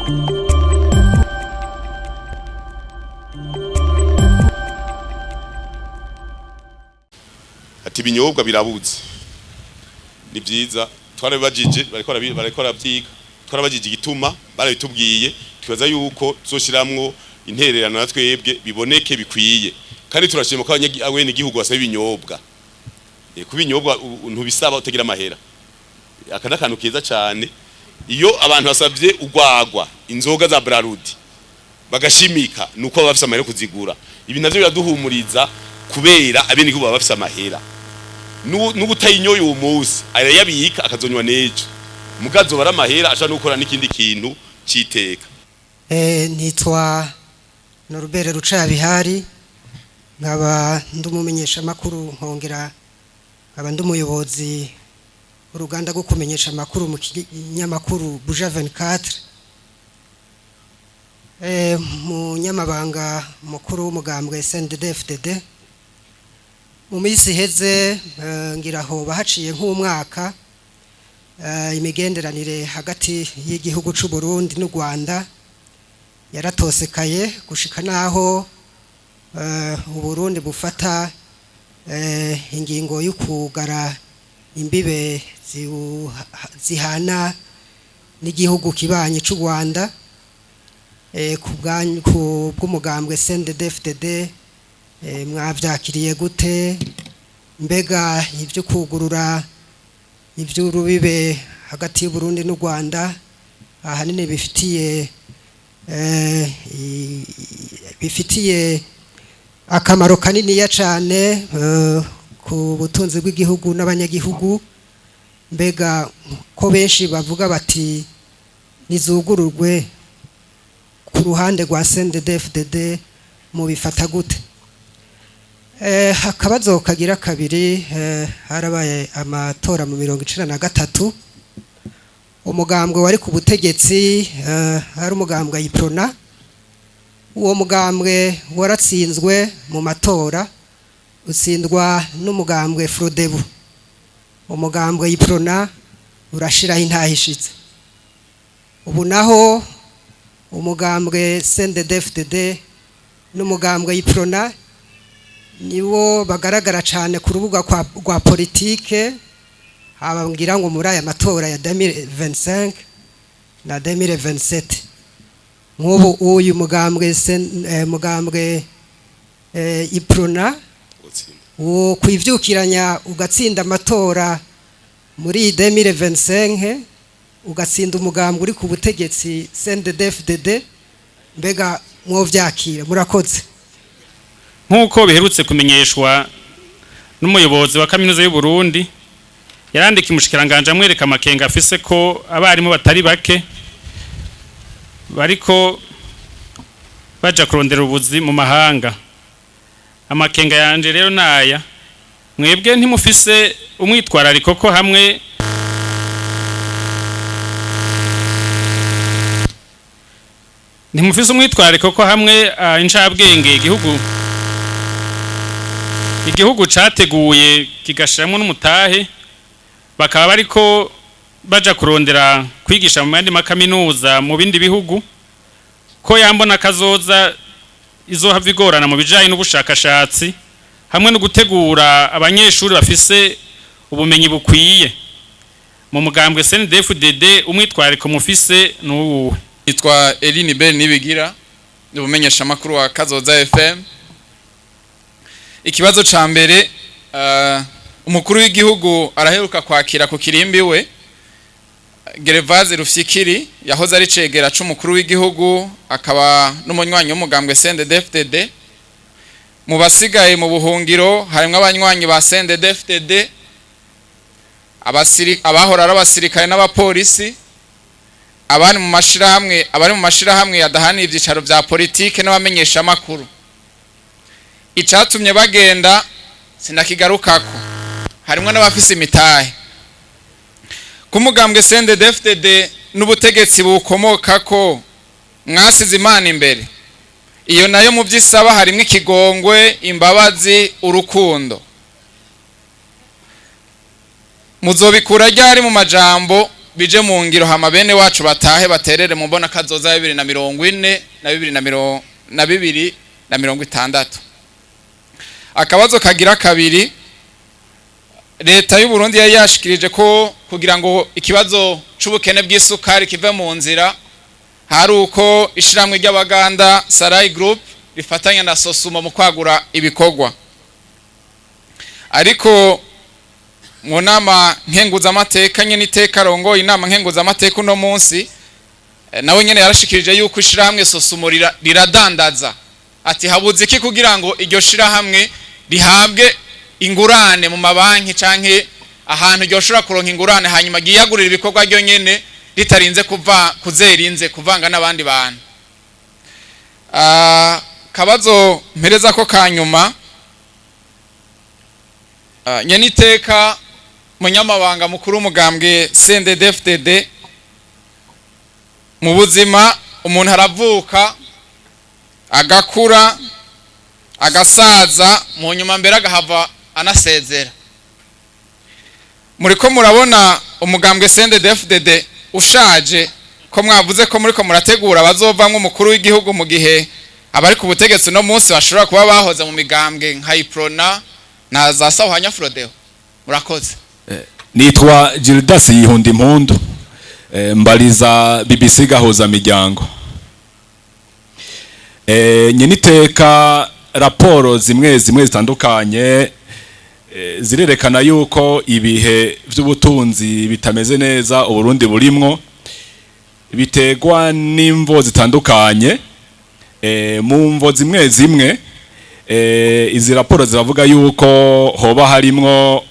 ati ibinyobwa birabuze ni byiza twarabajije bariko rabyiga twarabajije igituma barabitubwiye twibaza yuko tuzoshiramwo intererano natwebwe biboneke bikwiye kandi turashima ko abene igihugu basaba ibinyobwa kubinyobwa ntubisaba utagira amahera aka nakantu keza cyane iyo abantu basavye ugwagwa inzoga za Brarudi bagashimika nuko bafise amahera kuzigura ibi navyo biraduhumuriza kubera abene igihugu bafise amahera n'ubutayinyoye uwo munsi arayabika akazonywa nejo mugazo baramahera acha nukora n'ikindi kintu citeka nitwa Norbert Rucabihari nkaba ndumumenyesha makuru nkongera nkaba ndumuyobozi uruganda rwo kumenyesha makuru mu kinyamakuru Buja 24 mu nyamabanga mukuru w'umugambwe SNDD-FDD mu minsi heze ngiraho bahaciye nk'umwaka imigenderanire hagati y'igihugu c'u Burundi n'u Rwanda yaratosekaye gushika naho u Burundi bufata ingingo y'ukugara imbibe zihana n'igihugu kibanye c'u Rwanda ku bw'umugambwe SNDD-FDD mwavyakiriye gute mbega ivyo kugurura ivy'urubibe hagati y'u Burundi n'u Rwanda ahanini bifitiye akamaro kanini ya cane ku butunzi bw'igihugu n'abanyagihugu mbega ko benshi bavuga bati nizugururwe ku ruhande rwa SNDD-FDD mu bifata gute akabazo kagira kabiri harabaye amatora mu 1993 umugambwe wari ku butegetsi hari umugambwe yiprona uwo mugambwe waratsinzwe mu matora utsindwa n'umugambwe Frodebu umugambwe yiprona urashiraho intahishitse ubu naho umugambwe SNDD-FDD n'umugambwe yiprona niwo bagaragara cyane ku rubuga rwa politike hababwira ngo muri aya matora ya 2025 na 2027 nk'ubu uyu mugambwe iprona wo kwivyukiranya ugatsinda amatora muri 2025 ugatsinda umugambwe uri ku butegetsi SNDD-FDD mbega mwovyakira murakoze nkuko biherutse kumenyeshwa n'umuyobozi wa kaminuza y'u Burundi yarandika umushikiranganje amwereka amakenga afise ko abarimu batari bake bariko baja kurondera ubuzi mu mahanga amakenga yanje rero naya mwebwe ntimufise umwitwarariko ko hamwe incabwenge igihugu categuye kigashiramwo n'umutahe bakaba bariko baja kurondera kwigisha mu yandi makaminuza mu bindi bihugu ko yambona kazoza izohava igorana mu bijanye n'ubushakashatsi hamwe no gutegura abanyeshuri bafise ubumenyi bukwiye mu mugambwe SNDD-FDD umwitwariko mufise n'uwuwe. Nitwa Eline Bell Nibigira n'ubumenyesha makuru wa Kazoza FM. Ikibazo ca mbere umukuru w'igihugu araheruka kwakira ku kirimbi we Gerevaze Rufyikiri yahoze ari cegera c'umukuru w'igihugu akaba n'umunywanyi w'umugambwe SNDD-FDD. Mu basigaye mu buhungiro harimwo abanywanyi ba SNDD-FDD abahora ari abasirikare n'abapolisi abari mu mashirahamwe yadahana ivyicaro vya politike n'abamenyesha makuru. Icatumye bagenda sinakigarukako harimwo n'abafise imitahe ku mugambwe SNDD-FDD n'ubutegetsi bukomokako mwasize Imana imbere. Iyo nayo mu vyisaba harimwo ikigongwe, imbabazi, urukundo. Muzobikura ryari mu majambo bije mu ngiro hama bene wacu batahe baterere mu mbona kazoza 2040 na 2060. Akabazo kagira kabiri, leta y'u Burundi yari yashikirije ko kugira ngo ikibazo c'ubukene bw'isukari kive mu nzira hari uko ishiramwe ry'abaganda Sarai Group rifatanya na Sosumo mu kwagura ibikorwa. Ariko mu nama nkenguza amateka nyene iteka rongo inama nkenguza amateka uno munsi nawe nyene yarashikirije yuko ishiramwe Sosumo riradandaza. Ati habuze iki kugira ngo iryo shirahamwe rihabwe ingurane mu mabanki canke ahantu ryoshora kuronka ingurane hanyuma giyagurira ibikorwa ryo nyene ritarinze kuzerinze kuvanga n'abandi bantu. Kabazo mpereza ko kanyuma, nyene iteka munyamabanga mukuru umugambwe CNDD-FDD, mu buzima umuntu aravuka agakura agasaza mu nyuma mbere agahava anasezera. Muriko murabona umugambwe CNDD-FDD ushaje ko mwavuze ko muriko murategura bazovamwe umukuru w'igihugu mu gihe abari ku butegetsi no munsi bashobora kuba bahoza mu migambwe nka Iprona na za Sawhanya Frodeo. Murakoze. Nitwa Gildas Yihundi Impundu, mbariza BBC gahoza miryango. Nyeniteka raporo zimwe zitandukanye zirerekana yuko ibihe vy'ubutunzi bitameze neza Uburundi burimwo bitegwa n'imvo zitandukanye. Mu mvo zimwe izi raporo ziravuga yuko hoba harimwo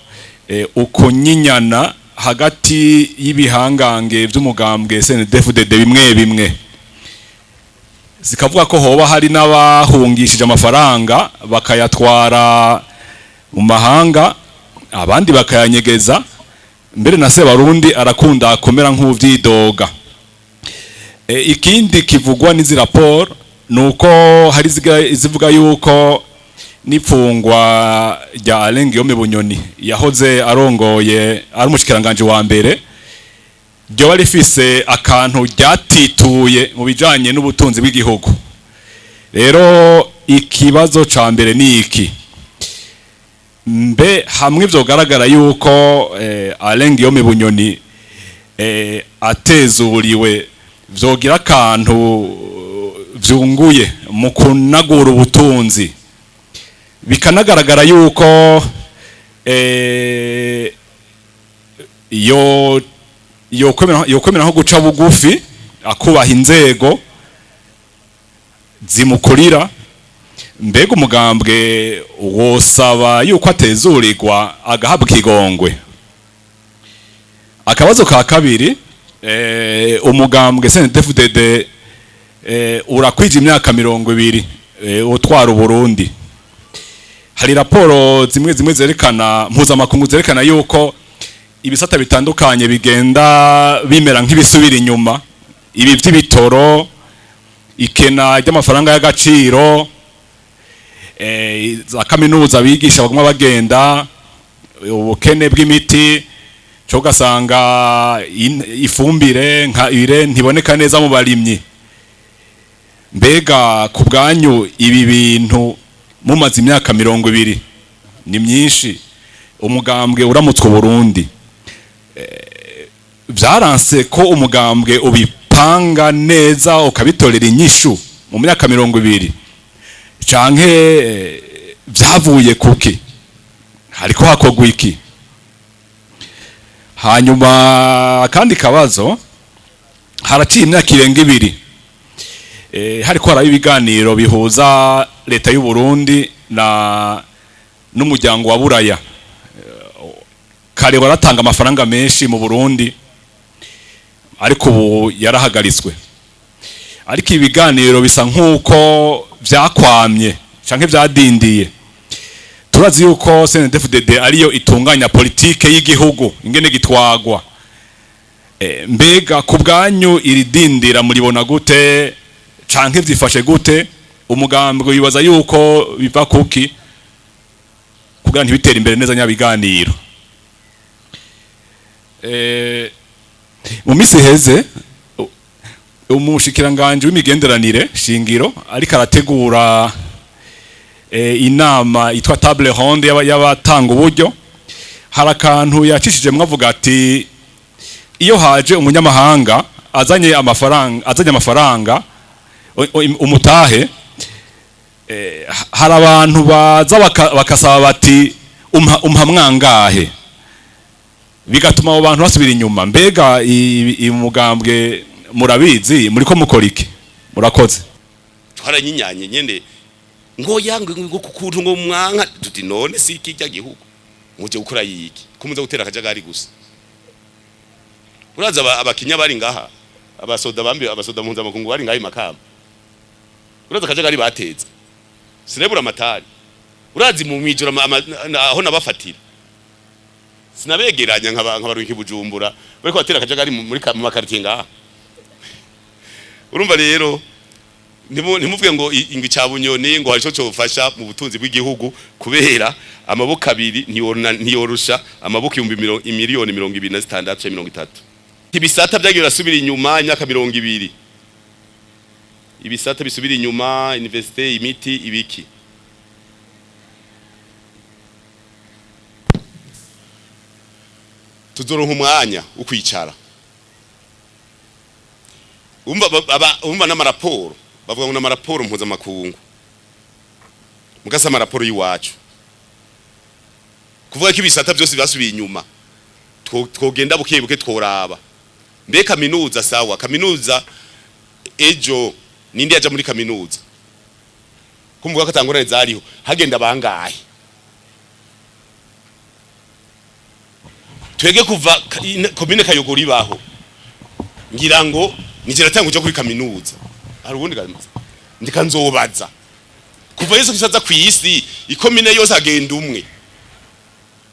ukunyinyana hagati y'ibihangange vy'umugambwe CNDD-FDD bimwe zikavuga ko hoba hari n'abahungishije amafaranga bakayatwara mu mahanga abandi bakayanyegeza, mbere na Sebarundi arakunda kumera nk'uvyidoga. Ikindi kivugwa n'izi raporo nuko hari izivuga yuko n'ipfungwa rya Alain Guillaume Bunyoni yahoze arongoye ari umushikiranganje wa mbere ryo rifise akantu ryatituye mu bijanye n'ubutunzi bw'igihugu. Rero ikibazo ca mbere ni iki: mbe hamwe vyogaragara yuko Alain Guillaume Bunyoni atezuriwe vyogira akantu vyunguye mu kunagura ubutunzi, bikanagaragara yuko yokwemera nko guca bugufi akubaha inzego zimukurira, mbega umugambwe wosaba yuko atezurirwa agahabwa ikigongwe. Akabazo ka kabiri, umugambwe CNDD-FDD urakwije imyaka 20 utwara Uburundi. Hari raporo zimwe zerekana mpuzamakungu zerekana yuko ibisata bitandukanye bigenda bimera nk'ibisubira inyuma, ibi vy'ibitoro, ikena ry'amafaranga y'agaciro, za kaminuza bigisha baguma bagenda, ubukene bw'imiti, cyo gasanga ifumbire nka ire ntiboneka neza mu barimyi. Mbega ku bwanyu ibi bintu mumaze imyaka 20 ni myinshi, umugambwe uramutswe Burundi, vyaranse ko umugambwe ubipanga neza ukabitorera inyishu mu myaka 20 canke vyavuye kuki? Hariko hakogwa iki? Hanyuma kandi kabazo, haraciye imyaka 2 hariko haraba ibiganiro bihuza leta y'u Burundi n'umuryango wa Buraya. Kare baratanga amafaranga menshi mu Burundi ariko ubu yarahagaritswe. Ariko ibiganiro bisa nkuko vyakwamye canke vyadindiye. Turazi yuko CNDD-FDD ariyo itunganya politike y'igihugu ingene gitwagwa. Mbega ku bwanyu iridindira muribona gute canke vyifashe gute? Umugambwe wibaza yuko biva kuki kugira ntibitera imbere neza nyabiganiro? mu misi heze umushikiranganje w'imigenderanire shingiro ariko arategura inama itwa table ronde y'abatanga uburyo, hari akantu yacishije mwavuga ati iyo haje umunyamahanga azanye amafaranga umutahe, hari abantu baza bakasaba bati umpa mwangahe, bigatuma abo bantu basubira inyuma. Mbega umugambwe murabizi muriko mukora iki? Murakoze. Twaranyinyanye nyene ngo yange ngo kukuntu ngo mwanka tuti none si kijya gihugu muje gukora yiki kumuza gutera akajagari gusa. Uraza abakinya bari ngaha abasoda mpunza makungu bari ngaha Makamba, uraza akajagari bateza sinebura amatari, urazi mu mijoro aho nabafatira sinabegeranya nk'abaruki Bujumbura bariko batera akajagari muri makartier ngaha. Urumva rero ntimuvuge ngo ingwi ca Bunyoni ngo hari cyo cyofasha mu butunzi bw'igihugu, kubera amaboko abiri ntiyorusha amaboko 1,260,30. Ibisata byagiye rasubira inyuma imyaka 20, ibisata bisubira inyuma, universite, imiti, ibiki. Tuzoronka umwanya ukwicara umva n'amaraporo, bavuga ngo n'amaraporo mpuzamakungu, mugasa amaraporo y'iwacu kuvuga ko ibisata byose byasubiye inyuma, twogenda bukebuke tworaba. Mbe kaminuza sawa, kaminuza ejo nindi yaja muri kaminuza kumvuga ko atangorane zariho, hagenda bangahe? Twege kuva komine Kayogoro ibaho ngira ngo nigera tanguja kuri kaminuza, hari ubundi ndikanzobaza kuva Yesu kisaza ku isi ikomine yose agenda umwe.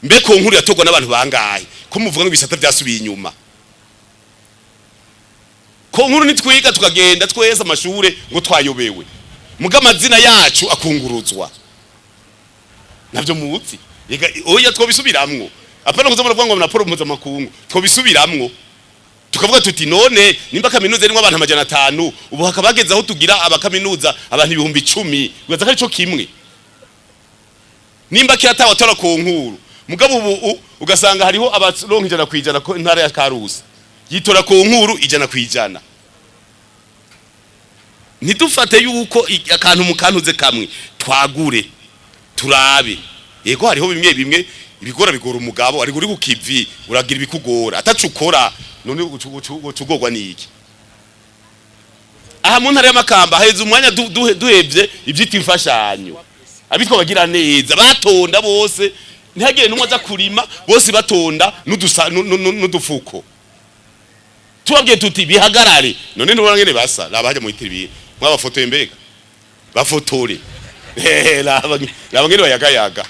Mbe ko nkuru yatogwa n'abantu bangahe ko muvuga ngo ibisata byasubiye inyuma? Ko nkuru nitwiga tukagenda twese amashure ngo twayobewe, muga amazina yacu akunguruzwa navyo muzi. Oya twobisubiramwo, apana kuzamura kuvuga ngo na poro mpuzamakungu, twobisubiramwo tukavuga tuti none nimba kaminuza irimo abantu 500 ubu hakabageza aho tugira abakaminuza abantu 10,000, ugaza kari cyo kimwe. Nimba kiratawa tora ku nkuru mugabo ubu ugasanga hariho abaronka 100% ko intara ya Karusi yitora ku nkuru 100%. Nidufate yuko akantu mukantuze kamwe twagure turabe. Yego hariho bimwe ibigora bigora umugabo ari guri kukivi uragira ibikugora atacukora none ucugorwa niki. Aha mu ntara ya Makamba haheze umwanya duhevye ivyita imfashanyo, abitwa bagira neza batonda bose ntihagire numwe aza kurima, bose batonda n'udufuko. Tubabwiye tuti bihagarare, none nubona ngene basa labaje mu itiribi mwabafoto yembega bafotore laba ngene bayagayaga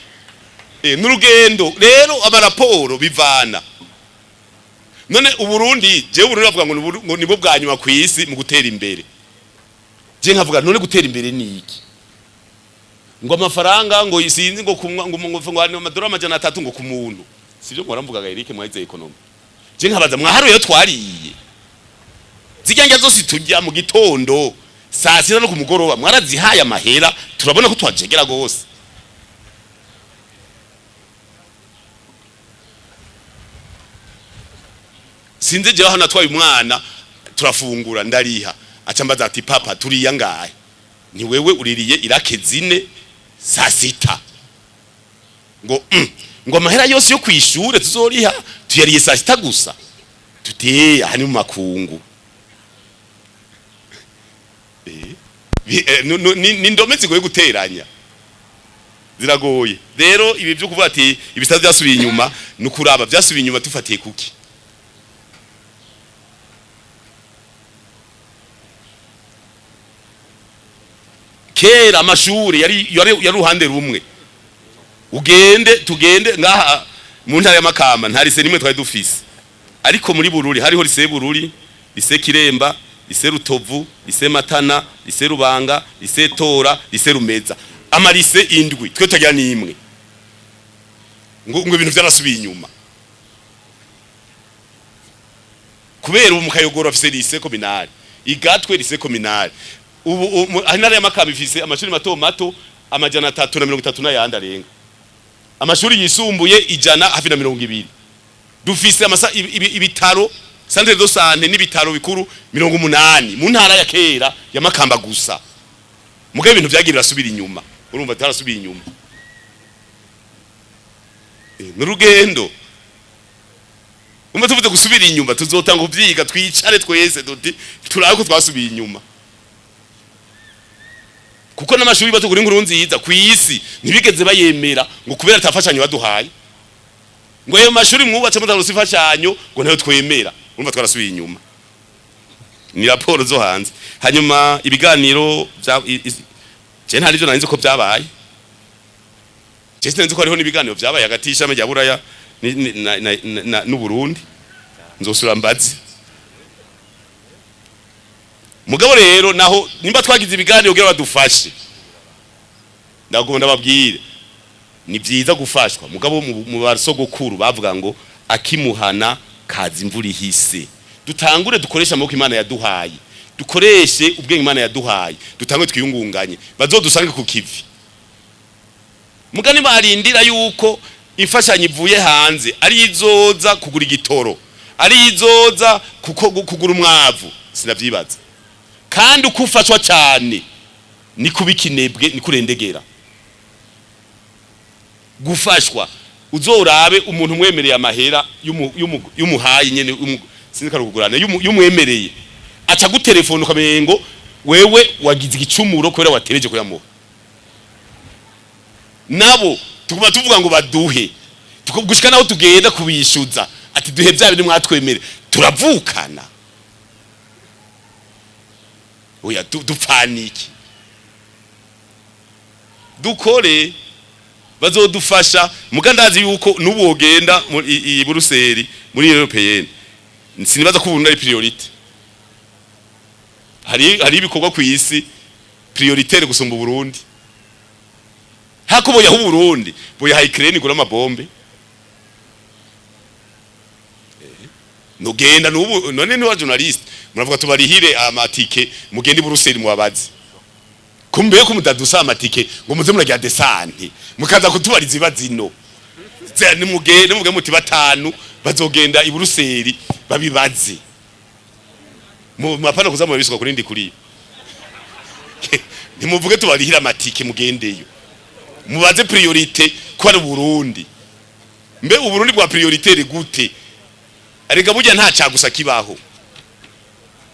n'urugendo rero amaraporo bivana. None uburundi je Burundi bavuga ngo nibo bwanyuma ku isi mu gutera imbere. Je nkavuga none gutera imbere ni iki? Ngo amafaranga ngo isinzi ngo ngo amadora amajana 3 ngo ku muntu, sivyo ngo ramvugaga Eric mwayize economy. Je nkabaza mwaharuye twariye zijyanja zose tujya mu gitondo saa 6 no ku mugoroba mwarazihaye amahera, turabona ko twajegera gose. Sinze je hano twaye umwana turafungura ndariha acambaza ati papa turiya ngahe, ni wewe uririye irake 4 saa 6 ngo amahera yose yo kwishure tuzoriha tuyariye saa 6 gusa tuti aha ni mu makungu. Ni ndome zigoye guteranya ziragoye. Rero ibi byo kuvuga ati ibisata byasubiye inyuma nukuraba byasubiye inyuma tufatiye kuki. Kera amashuri yari ruhande rumwe, tugende ngaha mu ntara ya Makamba ntarise nimwe twari dufise, ariko muri Bururi hariho lise Bururi, lise Kiremba, lise Rutovu, lise Matana, lise Rubanga, lise Tora, lise Rumeza, amalise indwi twe tagira nimwe ngo ibintu byarasubiye inyuma. kubera ubu mukayogoro afise lycée communale igatwe lycée communale ubu intara ya Makamba ifise amashuri mato mato amajana 330 n'ayandi arenga amashuri yisumbuye ijana hafi na 200 dufise ibitaro centre de santé n'ibitaro bikuru 80 mu ntara ya kera ya Makamba gusa mugabe ibintu byagirira subira inyuma urumva tarasubira inyuma n'urugendo umva tuvuze gusubira inyuma tuzotanga ubyiga twicare twese duti turaho ko twasubiye inyuma kuko n'amashuri batugura inkuru nziza kwisi ntibigeze bayemera ngo kubera tafashanyo baduhaye ngo ayo mashuri mwubatse mutarusi fashanyo ngo nayo twemera urumva twarasubiye inyuma ni raporo zo hanze hanyuma ibiganiro je ntari byo nanze ko byabaye je sinzi ko hariho nibiganiro byabaye hagati y'ishami rya Buraya n'u Burundi nzosura mbazi mugabo rero naho nimba twagize ibiganiro kugira badufashe ndagomba babwire ni byiza gufashwa mugabo mu basogokuru bavuga ngo akimuhana kazi imvura ihise dutangure dukoresha amaboko Imana yaduhaye dukoreshe ubwenge Imana yaduhaye dutangwe twiyungunganye bazodusange ku kivi mugani barindira yuko imfashanyo ivuye hanze ari izoza kugura igitoro ari izoza kugura umwavu sinavyibaza kandi ukufashwa cyane ni kubikinebwe ni kurendegera gufashwa uzorabe umuntu umwemereye amahera y'umuhaye nyene sinikara kugurana y'umwemereye aca gutelefona ukamengo wewe wagize igicumuro kubera watereje kuyamuha nabo tukuma tuvuga ngo baduhe gushika naho tugenda kubishuza ati duhe bya bintu mwatwemere turavukana oya dupfaniki dukore bazodufasha mugandazi yuko nubogenda i Buruseli muri Europeenne sinibaza ko ubuntu ari priority hari ibikorwa ku isi prioritaire gusumba Burundi hakubo yahu Burundi boya Ukraine gura amabombe nugenda nubu none ni wa journalist muravuga tubarihire amatike mugende i Buruseli mubabazi kumbe ko mudadusa amatike ngo muze murajya desante mukaza kutubariza ibazino zane mugende muge muti batanu bazogenda i Buruseli babibaze mu mapana kuza mu biswa kurindi kuri ntimuvuge tubarihira amatike mugendeyo mubaze priorite ko ari Burundi mbe uburundi bwa prioritaire gute arega burya nta cagusa kibaho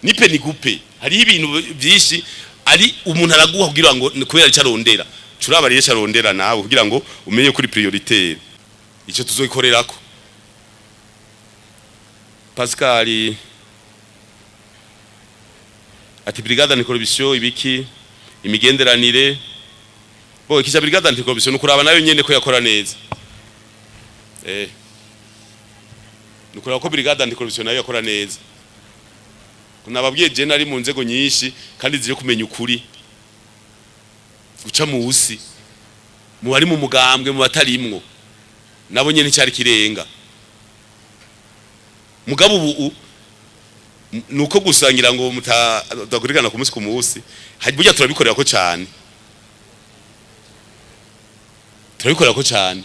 nipe nigupe hari ibintu byinshi ari umuntu araguha kugira ngo kubera cyarondera curaba rero cyarondera nawe kugira ngo umenye kuri prioritaire ico tuzoyikorerako Pascal ati brigade anticorruption ibiki imigenderanire bo ikija brigade anticorruption ukuraba nayo nyene ko yakora neza nukuraba ko brigade anticorruption nayo yakora neza kunababwiye je nari mu nzego nyinshi kandi zije kumenya ukuri guca mu usi mu bari mu mugambwe mu batarimwo nabo nyene cyari kirenga mugabo ubu nuko gusangira ngo mutakurikana ku munsi ku munsi burya turabikorera ko cyane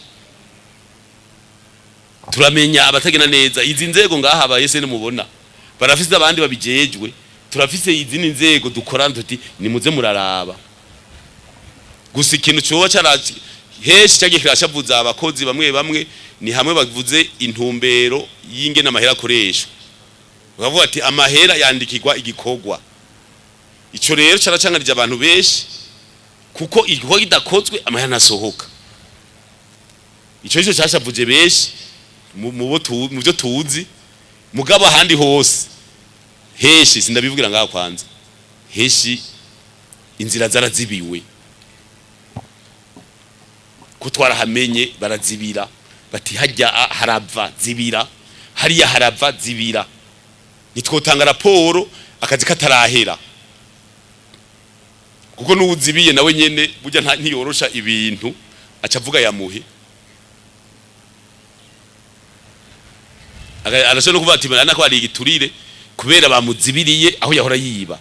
turamenya abatagena neza izi nzego ngaha abayese ne mubona barafise abandi babijejwe turafise izindi nzego dukora ntuti nimuze muraraba gusa ikintu cyoba cyaraje heshi cyagiye kirashavuza abakozi bamwe ni hamwe bavuze intumbero y'ingena amahera akoreshwa bavuga ati amahera yandikirwa igikorwa ico rero caracangarije abantu beshi kuko igikorwa kidakozwe amahera nasohoka ico cyo cyashavuje beshi mu byo tuzi mugabo ahandi hose heshi sindabivugira ngaha kwanza heshi inzira zarazibiwe kutwara hamenye barazibira bati hajya harava zibira hariya harava zibira nitwotanga raporo akazi katarahera kuko nuzibiye nawe nyene burya ntiyorosha ibintu acavuga yamuhe arashobora kuvuga ati bana ko ari igiturire kubera bamuzibiriye aho yahora yiba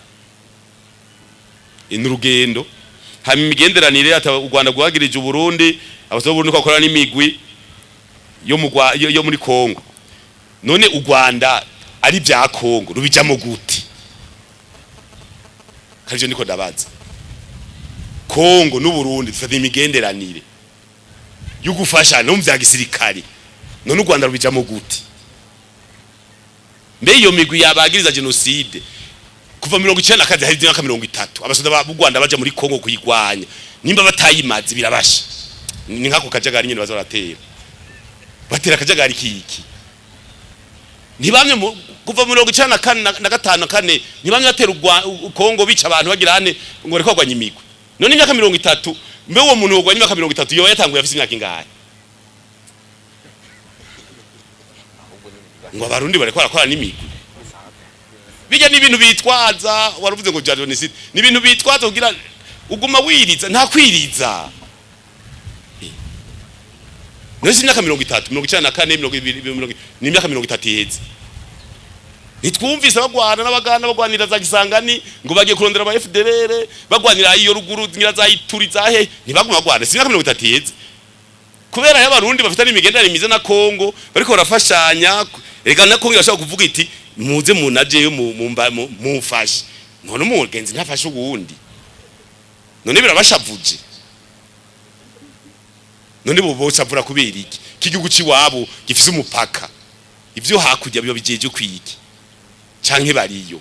inurugendo hama imigenderanire ata u Rwanda guhagirije Burundi abaso Burundi ko akora n'imigwi yo muri Kongo none u Rwanda ari bya Kongo rubijamo guti kanje niko ndabaza Kongo n'u Burundi dufite imigenderanire yo gufasha no mvya gisirikare none u Rwanda rubijamo guti mbe iyo migwi yabagiriza genocide kuva 1990 hari 30 abasoda b'u Rwanda baje muri Kongo kuyigwanya nimba batayimazi birabasha ni nkako kajagari nyene bazoratera batera kajagari kiki ntibamye kuva 1994 ntibamye batera Kongo bica abantu bagira hane ngo reko gwanya imigwi none imyaka 30 mbe uwo muntu wogwanya imyaka 30 yo yatanguye afise imyaka ingahe ngo abarundi bareko barakora n'imigwi bijya n'ibintu bitwaza waravuze ngo genocide ni ibintu bitwaza kugira uguma wiriza nta kwiriza none imyaka 30 94 ni imyaka 30 iheze nitwumvise bagwana n'abagana bagwanira za Gisangani ngo bagiye kurondera aba FDLR bagwanira iyo ruguru nyira za Ituri zahe ntibaguma bagwana si imyaka 30 iheze kubera y'abarundi bafite n'imigendere mize na Kongo bariko barafashanya ega na Kongo yashaka kuvuga iti muze munaje mufashe none umugenzi ntafashe ubundi none birabashavuje none bo bosavura kubera iki kigihugu ciwabo gifise umupaka ivyo hakujya biba bijeje kwiki canke bariyo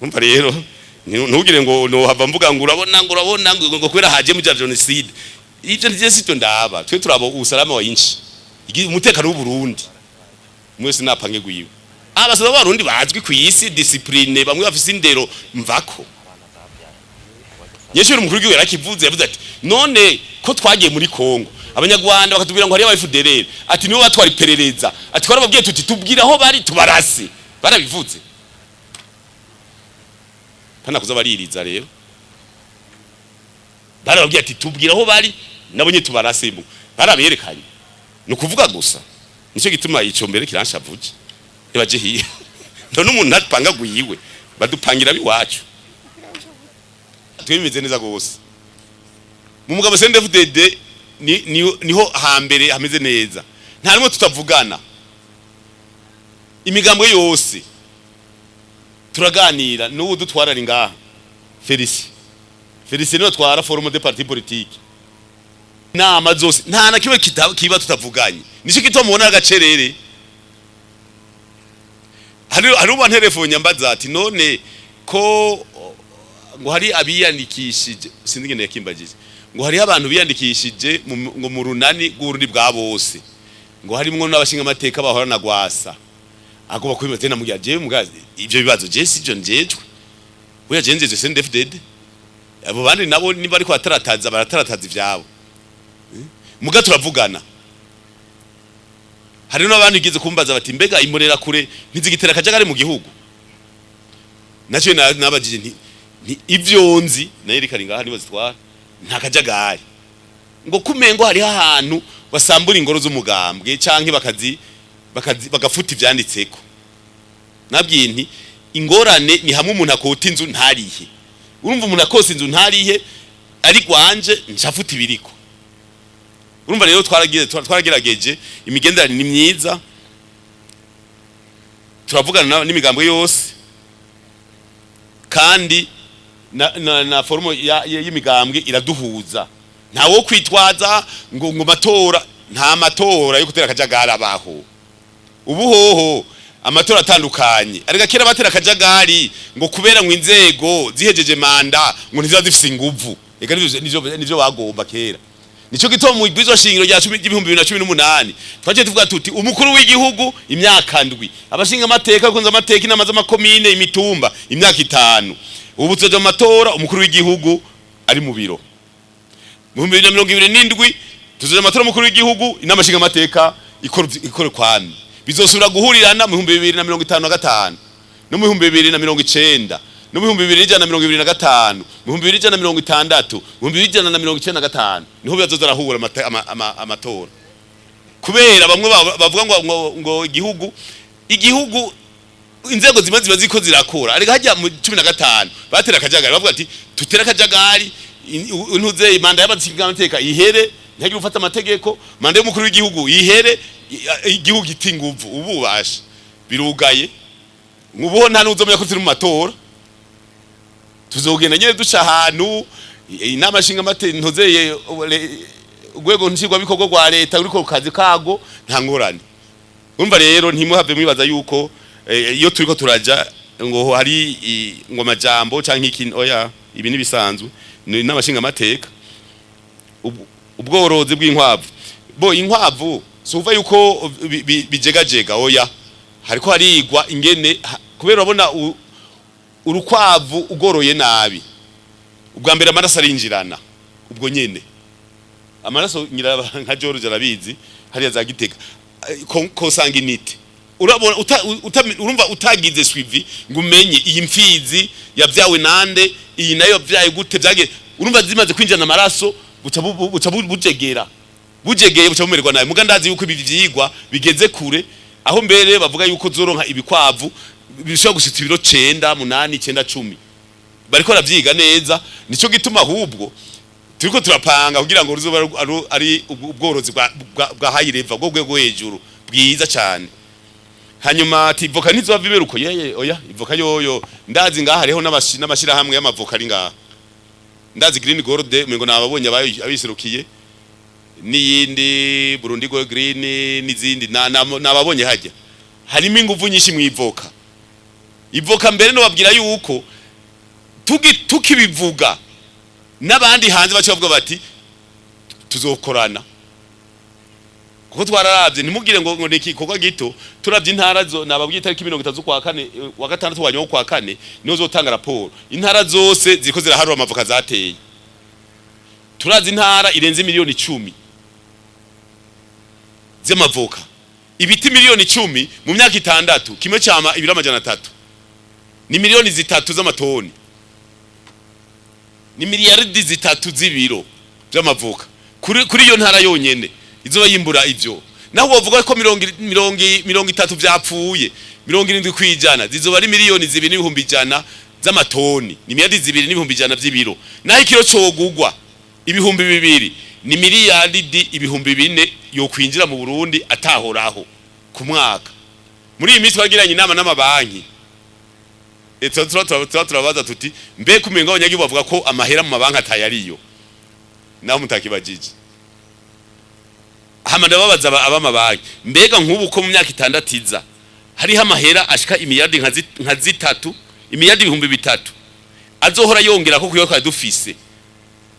umva rero ntugire ngo no hava mvuga ngo urabona ngo kwera haje mu genocide ivyo ndiye sito ndaba twe turabo usalama wa inchi umutekano w'u Burundi mwese napange gwiwe abasoba barundi bazwi kwisi discipline bamwe bafise indero mvako Yeshuri umukuru w'igihugu yarakivuze yavuze ati none ko twagiye muri Kongo abanyarwanda bakatubwira ngo hari aba FDLR ati nibo batwara iperereza ati ko babwiye tuti tubwira aho bari tubarase barabivuze pana kuza baririza rero barababwiye ati tubwira aho bari nabonye tubarase mu baraberekanye no kuvuga gusa nico gituma ico mbere kiranshavuje ibaje hiye none umuntu atpanga guyiwe badupangira biwacu twimeze neza gose mu mugabo CNDD-FDD niho hambere hameze neza ntarimo tutavugana imigambo yose turaganira n'ubu dutwarari ngaha Felicie niwe twara forum de parti politique nama zose nta na kiwe kiba tutavuganye nico gituma mubona agacerere hari uba telefone mbaza ati none ko ngo hari abiyandikishije sinzi ngene yakimbagije ngo hari abantu biyandikishije ngo mu runani rw'urundi bwa bose ngo harimo n'abashinga amateka bahora na gwasa agoba kwibaze na mugiye je mugazi ivyo bibazo je sije njejwe we yagenjeje CNDD-FDD abo bandi nabo niba ariko baratarataza ivyabo muga turavugana hari n'abandi gize kumbaza bati mbega imurera kure ntizigitera kajagari mu gihugu naco nabajije nti ivyo nzi nayo rikari ngaha nibo zitwara nta kajagari ngo kumengo hari ahantu basambura ingoro z'umugambwe canke bagafuta ivyanditseko nabwiye nti ingorane ni hamwe umuntu akota inzu ntarihe urumva umuntu akose inzu ntarihe ari gwanje ncafuta ibiriko urumva rero twaragerageje imigenderanire ni myiza turavugana n'imigambwe yose kandi na forumo y'imigambwe iraduhuza ntawo kwitwaza ngo matora nta matora yo gutera kajagari abaho ubuhoho amatora atandukanye ariko kera batera kajagari ngo kubera ngo inzego zihejeje manda ngo ntiziba zifise inguvu ega nivyo bagomba kera nico gitoma mu bwizo shingiro rya 2018 twaje tuvuga tuti umukuru w'igihugu imyaka ndwi abashinga amateka kunza amateka inama z'amakomine imitumba imyaka 5 ubu tuzo amatora umukuru w'igihugu ari mu biro mu 2027 tuzo amatora umukuru w'igihugu inama shinga amateka ikora kwami bizosura guhurirana mu 2055 no mu 2090 no mu 2025 mu 2060 mu 2095 niho bizaza rahura amatora kubera bamwe bavuga ngo igihugu igihugu inzego ziba ziko zirakora ariko hajya mu 15 batera akajagari bavuga ati tutera akajagari intuze imanda y'abatsingamateka ihere ntihagire ufata amategeko manda y'umukuru w'igihugu ihere igihugu itinguvu ububasha birugaye ngubo nta nuzomya ko turi mu matora tuzogenda nyene duca ahantu inama nshinga ntuze urwego nshingwa bikorwa rwa leta uriko ku kazi kago nta ngorane urumva rero ntimuhave mwibaza yuko iyo turiko turaja ngo hari ngo amajambo canke iki oya ibi ni bisanzwe n'abashinga amateka ubworozi bw'inkwavu bo inkwavu suva yuko bijegajega oya hariko harigwa ingene kubera urabona urukwavu ugoroye nabi ubwa mbere amaraso arinjirana ubwo nyene amaraso nyira nka George arabizi hariya za Gitega consanguinite urabona urumva utagize suivi ngo umenye iyi mfizi yavyawe nande iyi nayo vyaye gute vyage urumva zimaze kwinjana amaraso buca bujegeye buca bumererwa nayo mugandazi yuko ibi vyigwa bigeze kure aho mbere bavuga yuko zoronka ibikwavu bishobora gushitsa ibiro 9 8 9 10 bariko baravyiga neza nico gituma ahubwo turiko turapanga kugira ngo ruzoba ari ubworozi bwa high level bwo gwego hejuru bwiza cyane hanyuma ati voka ntizova iberuko yeye oya ivoka yoyo ndazi ngaha hariho n'amashira hamwe y'amavoka ari ngaha ndazi green gold mengo nababonye abiserukiye niyindi Burundi go green nizindi nababonye hajya harimo inguvu nyinshi mu ivoka ivoka mbere no babwira yuko tukibivuga n'abandi hanze bacu bavuga bati tuzokorana kuko twararavye ntimugire ngo neki koko gito turavye intara zo nababwiye itariki 30 kwa kane wa gatandatu wanyo kwa kane nizo zotanga raporo intara zose ziko ziraharura amavoka zateye turazi intara irenze miliyoni 10 z'amavoka ibiti miliyoni 10 mu myaka 6 kimwe cyama ibiro 300 ni miliyoni 3 z'amatoni ni miliyaridi 3 z'ibiro by'amavoka kuri iyo ntara yonyene izoba yimbura ivyo naho bavuga ko 30 vyapfuye 70 kwijana zizoba ari miliyoni 2.1 z'amatoni ni miliyaridi 2.1 vy'ibiro naho ikiro cogugwa ibihumbi 2 ni miliyaridi ibihumbi 4 yo kwinjira mu Burundi atahoraho ku mwaka muri iyi minsi bagiranye inama n'amabanki turabaza tuti mbe kumenga abanyagihugu bavuga ko amahera mu mabanki atayariyo naho mutakibajije hamanda babaza abamabanki mbega nk'ubu ko mu myaka 6 iza hari amahera ashika imiliyardi nka 3 imiliyardi ibihumbi 3 azohora yongera ko kuyo dufise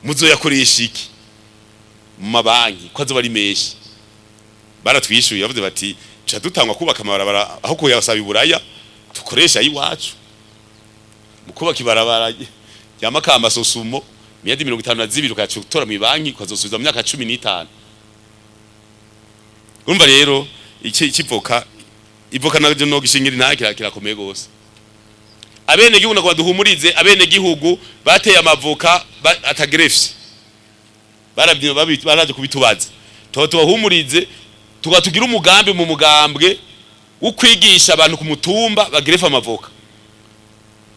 muzoyakoresha iki mu mabanki ko azoba ari meshi baratwishuye bavuze bati cha dutangwa kubaka amabarabara aho kuyasaba iburaya tukoresha iwacu mukubaka ibarabara yamakamba sosumo miliyardi 52 ukayatora mu banki ukazosubiza mu myaka 15 urumva rero ikivoka ivoka naje no gishingira nta kirakomeye gose abene gihugu nako baduhumurize abene gihugu bateye amavoka atagrefse baraje kubitubaza toto bahumurize tugatugira umugambi mu mugambwe wo kwigisha abantu ku mutumba bagrefa amavoka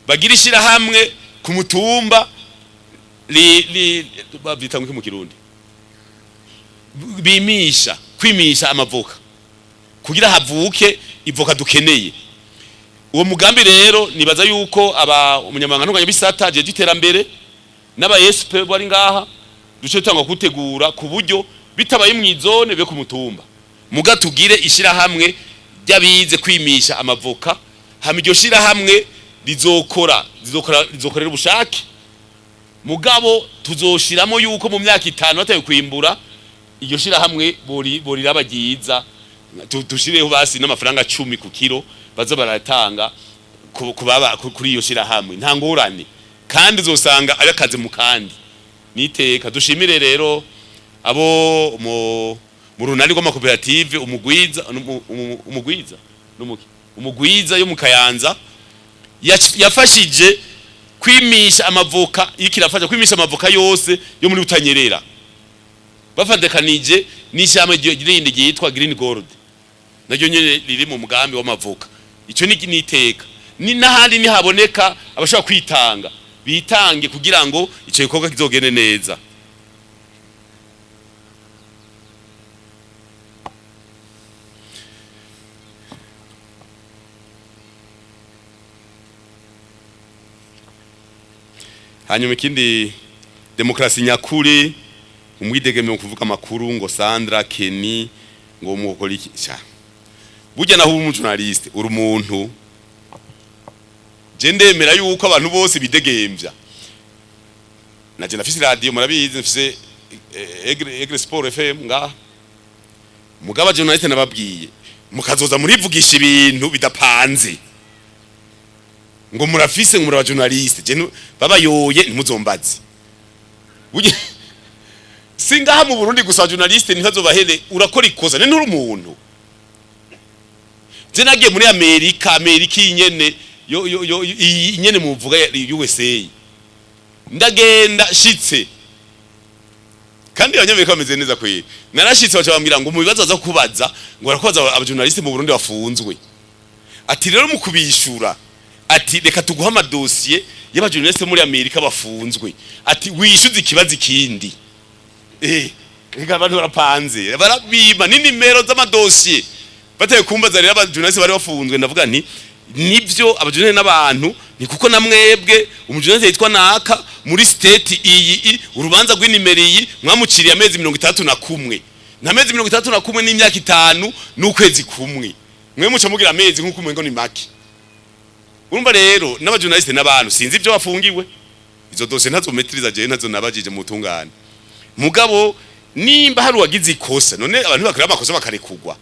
bagirishira hamwe ku mutumba babita mu kirundi bimisha kwimisha amavoka kugira havuke ivoka dukeneye uwo mugambi rero nibaza yuko umunyamabanga ntunganya bisata je giterambere n'aba SP bari ngaha duce tanga kutegura ku buryo bitabaye mwizone be ku mutumba muga tugire ishira hamwe byabize kwimisha amavoka hamijyo shira hamwe rizokorera ubushake mugabo tuzoshiramo yuko mu myaka 5 bataye kwimbura iyo shira hamwe bori rabagiza dushireho basi n'amafaranga 10 ku kilo bazo baratanga kubaba kuri iyo shira hamwe nta ngorane kandi uzosanga ayakaze mu kandi niteka dushimire rero abo mu runani rw'amakoperative umugwiza yo mu Kayanza yafashije kwimisha amavoka ikirafasha kwimisha amavoka yose yo muri Butanyerera bafadekanije n'ishyamwe ryindi ryitwa Green Gold naryo nyene riri mu mugambi w'amavoka ico ni niteka ni nahandi ni haboneka abashaka kwitanga bitange kugira ngo ico gikorwa kizogende neza. Hanyuma ikindi demokrasi nyakuri umwidegeme mu kuvuga makuru ngo Sandra Kenny ngo mukora iki sha burya naho umu journaliste uri umuntu je ndemera yuko abantu bose bidegemvya naje nafise radio murabizi nafise Egre Sport FM nga mugaba journaliste nababwiye mukazoza murivugisha ibintu bidapanze ngo murafise muri aba journaliste je babayoye ntimuzombaze burya singaha mu Burundi gusa journaliste ntihazobahere urakora ikosa nturi umuntu je nagiye muri Amerika inyene yo inyene muvuga USA ndagenda shitse kandi abanyamerika bameze neza kwe narashitse bacabambira ngo mu bibazo aza kubaza ngo barakoza aba journaliste mu Burundi bafunzwe ati rero mu kubishura ati reka tuguha amadosiye y'aba journaliste muri Amerika bafunzwe ati wishuze ikibazo ikindi reka abantu barapanze barabima ni nimero z'amadosiye bataye kumbaza rero aba journaliste bari bafunzwe ndavuga nti nivyo aba journaliste n'abantu ni kuko namwebwe umujournaliste yitwa naka muri state iyi urubanza rw'inimero iyi mwamuciriye amezi 31 na mezi 31 n'imyaka 5 n'ukwezi kumwe mwe muca mugira amezi nkuko umengo ni make. Urumva rero n'aba journaliste n'abantu sinzi ibyo bafungiwe izo dose ntazo metriza je ntazo nabajije mu tungane mugabo nimba hari wagize ikosa none abantu bakora amakosa bakarekugwa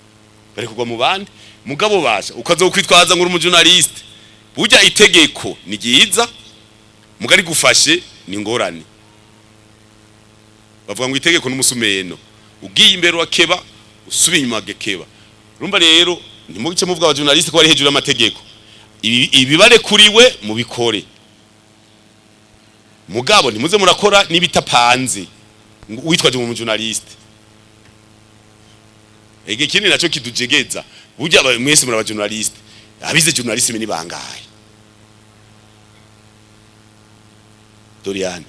barekugwa mu bandi mugabo basha ukazokwitwaza ngo uri journaliste burya itegeko ni giza mugari gufashe ni ngorane bavuga ngo itegeko n'umusumeno ugiye imbere wa keba usubiye inyuma gekeba. Urumva rero ntimugice muvuga aba journaliste ko bari hejuru y'amategeko ibibare kuriwe mu bikore mugabo ntimuze murakora nibitapanze witwaje mu journaliste ege kindi naco kidujegeza burya mwese muri aba journaliste abize journaliste ni bangaye Dorian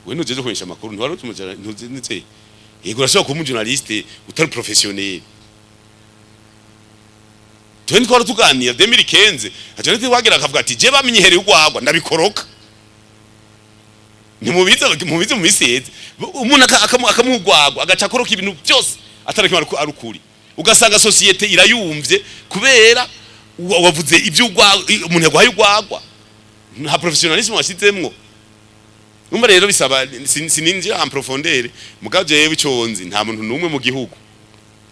we nujeje kwensha makuru ntwaro tumujana ntuze yego urashobora kuba journaliste utari professionnel Tweni twara tuganira 2015 ajanete wagira akavuga ati je bamenyehereye ugwagwa ndabikoroka nimubiza mu miseze umuntu akamugwagwa agaca koroka ibintu byose atarakimara arukuri ugasanga societe irayumvye kubera wavuze ibyo umuntu yagwaye ugwagwa nta professionalisme wasizemwo. Numva rero bisaba sininjira en profondeur mugaje yewe iconzi nta muntu numwe mu gihugu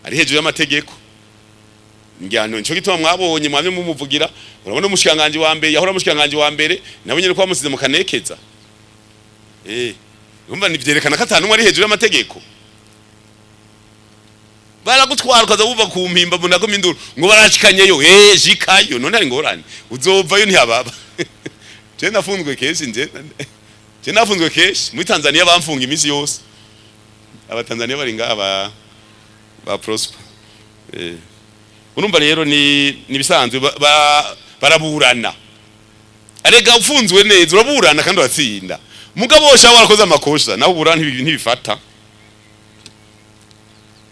ari hejuru y'amategeko njyano nco gituma mwabonye mwamye mumuvugira urabona umushikanganje wa mbere yahora umushikanganje wa mbere nabo nyene ko bamusize mu kanekeza urumva nivyerekana ko atanu ari hejuru y'amategeko baragutwara ukaza buva ku mpimba munako minduru ngo baracikanyeyo jikayo none ari ngorane uzovayo ntiyababa je nafunzwe keshi je nafunzwe keshi muri Tanzania bamfunga imisi yose aba Tanzania bari ngaba ba prosper urumva rero ni bisanzwe baraburana arega ufunzwe neza uraburana kandi watsinda mugabo sha warakoze amakosa naho uburana ntibifata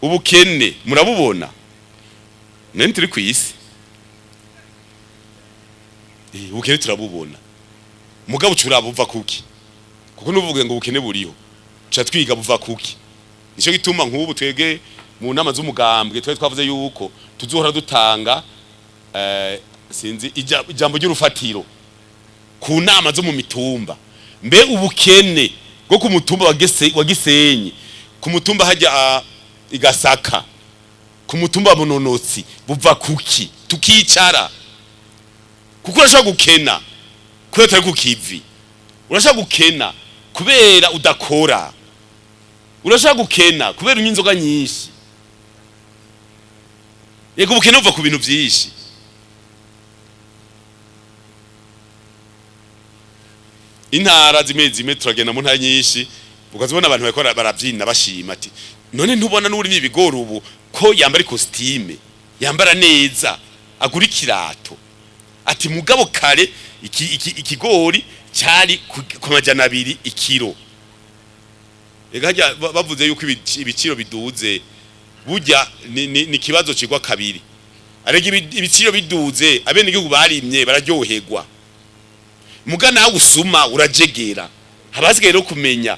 ubukene murabubona nene turi kwisi ubukene turabubona mugabo curabuva kuki kuko nuvuge ngo ubukene buriho cha twiga buva kuki nico gituma nk'ubu twege mu nama z'umugambwe twavuze yuko tuzohora dutanga sinzi ijambo ry'urufatiro ku nama zo mu mitumba mbe ubukene bwo ku mutumba wa Gisenyi ku mutumba hajya igasaka ku mutumba munonotsi buva kuki tukicara kuko urashaka gukena kubera utari kukivi urashaka gukena kubera udakora urashaka gukena kubera inzoga nyinshi yego ubukene buva ku bintu byinshi intara zimwe turagenda mu ntara nyinshi ukazibona abantu bakora barabyina bashima ati none ntubona n'uri ibigori ubu ko yambara costume yambara neza agura ikirato ati mugabo kare ikigori cyari ku majana 2 ikiro egajya bavuze yuko ibiciro biduze burya ni kibazo cigwa kabiri arega ibiciro biduze abene igihugu barimye bararyoherwa muga nawe usuma urajegera habasigaye no kumenya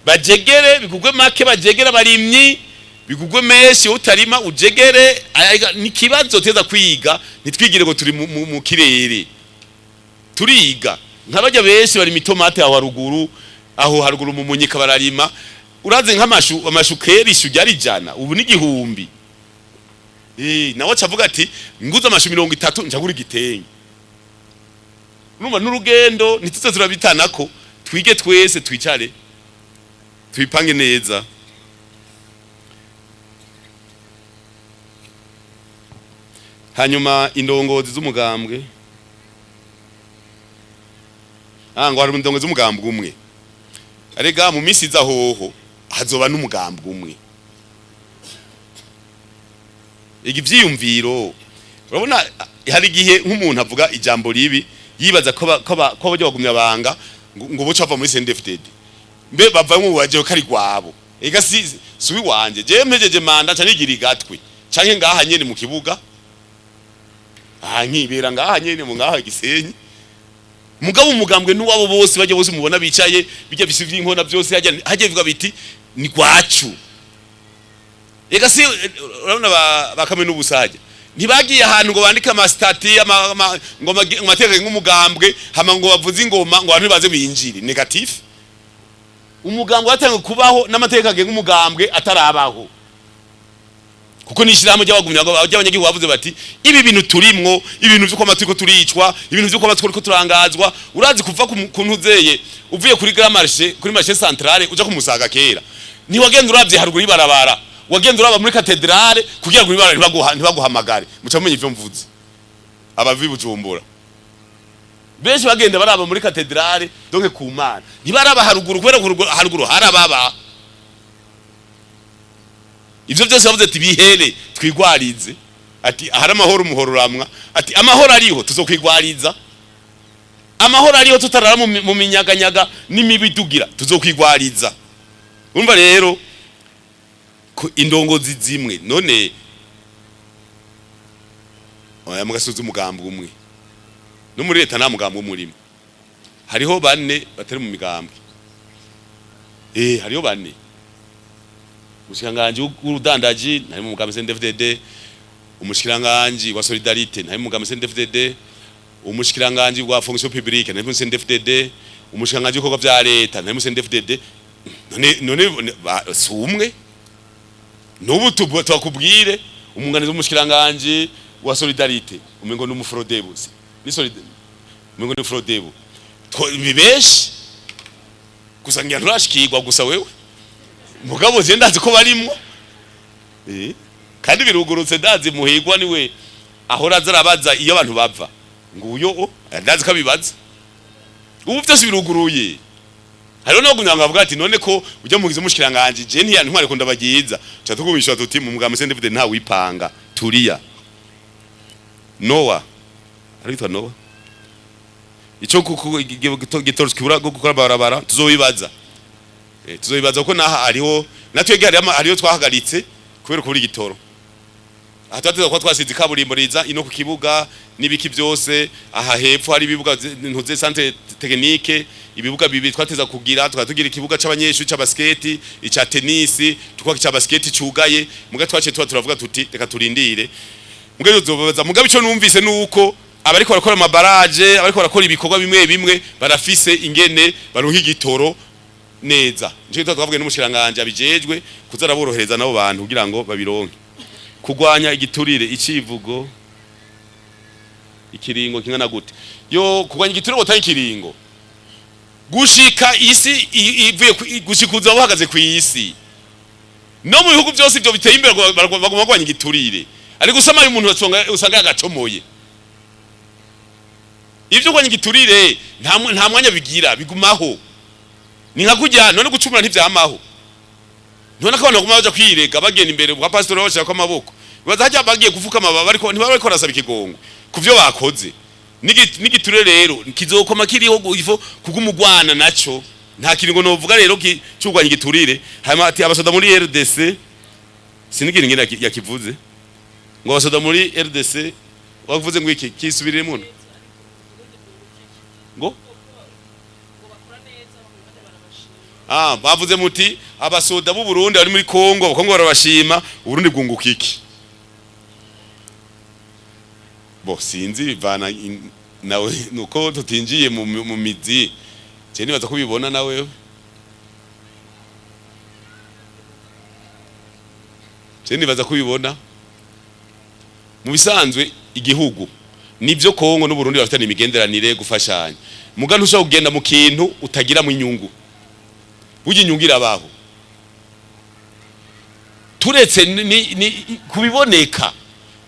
bajegere bigugwe make bajegera barimyi bigugwe meshi utarima ujegere ni kibazo teza kwiga nitwigire ngo turi mu kirere turiga nk'abajya benshi bari mitomate aho haruguru mu munyika bararima uraze nk'amashukeri ishujya rijana ubu ni igihumbi nawe acavuga ati nguze amashu 30 njagura igitenge numva n'urugendo ntituze turabitanako twige twese twicare twipange neza hanyuma indongozi z'umugambwe ngo hari indongozi z'umugambwe umwe arega mu misi zahoho hazoba n'umugambwe umwe igivyiyumviro urabona hari gihe nk'umuntu avuga ijambo ribi yibaza ko bajya bagumya banga ngo boca ava muri CNDD-FDD mbe bava mu waje kari gwabo ega subi wanje je mpejeje manda cyanigira igatwe canke ngaha nyene mu kibuga nkibera ngaha nyene mu ngaha Gisenyi mugabo umugambwe n'uwabo bose bajya bose mubona bicaye bijya bisivye inkona byose hajye bivuga biti ni kwacu ega urabona bakamwe n'ubusajya ntibagiye ahantu ngo bandike amastati ngo amategeko nk'umugambwe hama ngo bavuze ingoma ngo abantu baze binjire negative umugambwe watanga kubaho n'amategeko agenga umugambwe atarabaho kuko nishiramo ry'abagumya ngo abanyagi bavuze bati ibi bintu turimwo ibintu by'uko amatiko turicwa ibintu by'uko amatiko turangazwa urazi kuva ku ntuzeye uvuye kuri kuri marché centrale uja kumusaga kera ni wagenda uravye haruguru ibarabara wagenda uraba muri katedrale kugira ngo ibara ntibaguhamagare muca mumenye ivyo mvuze abavi Bujumbura benshi bagenda baraba muri katedrale donc ku Mana ntibaraba haruguru kubera haruguru harababa ivyo byose bavuze ati bihere twigwarize ati ahari amahoro umuhoro uramwa ati amahoro ariho tuzokwigwariza amahoro ariho tutarara mu minyaganyaga n'imibidugira tuzokwigwariza umva rero indongozi zimwe none oya mugasuza umugambwe umwe no muri leta nta mugambwe umurimo hariho bane batari mu migambwe hariho bane umushikiranganje w'urudandaji nari mu mugambwe CNDD-FDD umushikiranganje wa solidarité nari mu mugambwe CNDD-FDD umushikiranganje wa fonction publique nari mu CNDD-FDD umushikiranganje w'ibikorwa vya leta nari mu CNDD-FDD none sumwe nubu twakubwire umunganizo w'umushikiranganje wa solidarité umengo n'umufrodebo ni solidarité umengo n'umufrodebo bibeshi kusangira nturashikirwa gusa wewe mugabo je ndazi ko barimwo kandi birugurutse ndazi muhigwa niwe ahora zarabaza iyo abantu bava nguyo ndazi ko bibaza ubu byose biruguruye hariho no kunyanga avuga ati none ko ujya mugize umushikiranganje je ntware ko ndabagiza cyatugumisha tuti mu mugambwe CNDD-FDD nta wipanga turiya Noah ariko Noah ico gitoro kibura gukora barabara tuzobibaza tuzobibaza ko naha ariho natwege hariyo twahagaritse kubera kubura igitoro atateza ko twasize kaburimbo riza ino ku kibuga nibiki byose aha hepfo hari ibibuga ntuze centre technique ibibuga bibi twateza kugira tukatugira ikibuga c'abanyeshuri c'abasket ica tennis tukwa ca basket cugaye muga twace turavuga tuti reka turindire muga zobaza muga bico numvise nuko abariko barakora amabaraje abariko barakora ibikorwa bimwe barafise ingene baruha igitoro neza nje twavuga n'umushiranganje abijejwe kuzaraborohereza nabo bantu kugira ngo babironke kugwanya igiturire icivugo ikiringo kingana gute yo kugwanya igiturire botanye ikiringo gushika isi ivuye gushikuza bahagaze ku isi no mu bihugu byose byo biteye imbere bagwanya igiturire ari gusama umuntu usanga agacomoye ivyo gwanya igiturire nta mwanya bigira bigumaho ni nka kujya none gucumura ntivyamaho none ko abantu baguma baja kwirega bagenda imbere kwa pastor bashaka amaboko bazajya bagiye kuvuka amababa ariko ntibariko rasaba ikigongo kuvyo bakoze n'igiture rero kizokoma kiriho kugumugwana naco nta kiringo novuga rero cyugwanya igiturire hama ati abasoda muri RDC sinigira ingene yakivuze ngo abasoda muri RDC wavuze ngo iki kisubirire muno ngo bavuze muti abasoda b'u Burundi bari muri Kongo barabashima Burundi bwunguka iki bo sinzi bivana nawe nuko tutinjiye mu mizi cyane baza kubibona nawe cyane baza kubibona mu bisanzwe igihugu nivyo Kongo n'u Burundi bafitanye imigenderanire gufashanya mugano ushaka kugenda mu kintu utagira mu inyungu uje inyungira abaho turetse ni kubiboneka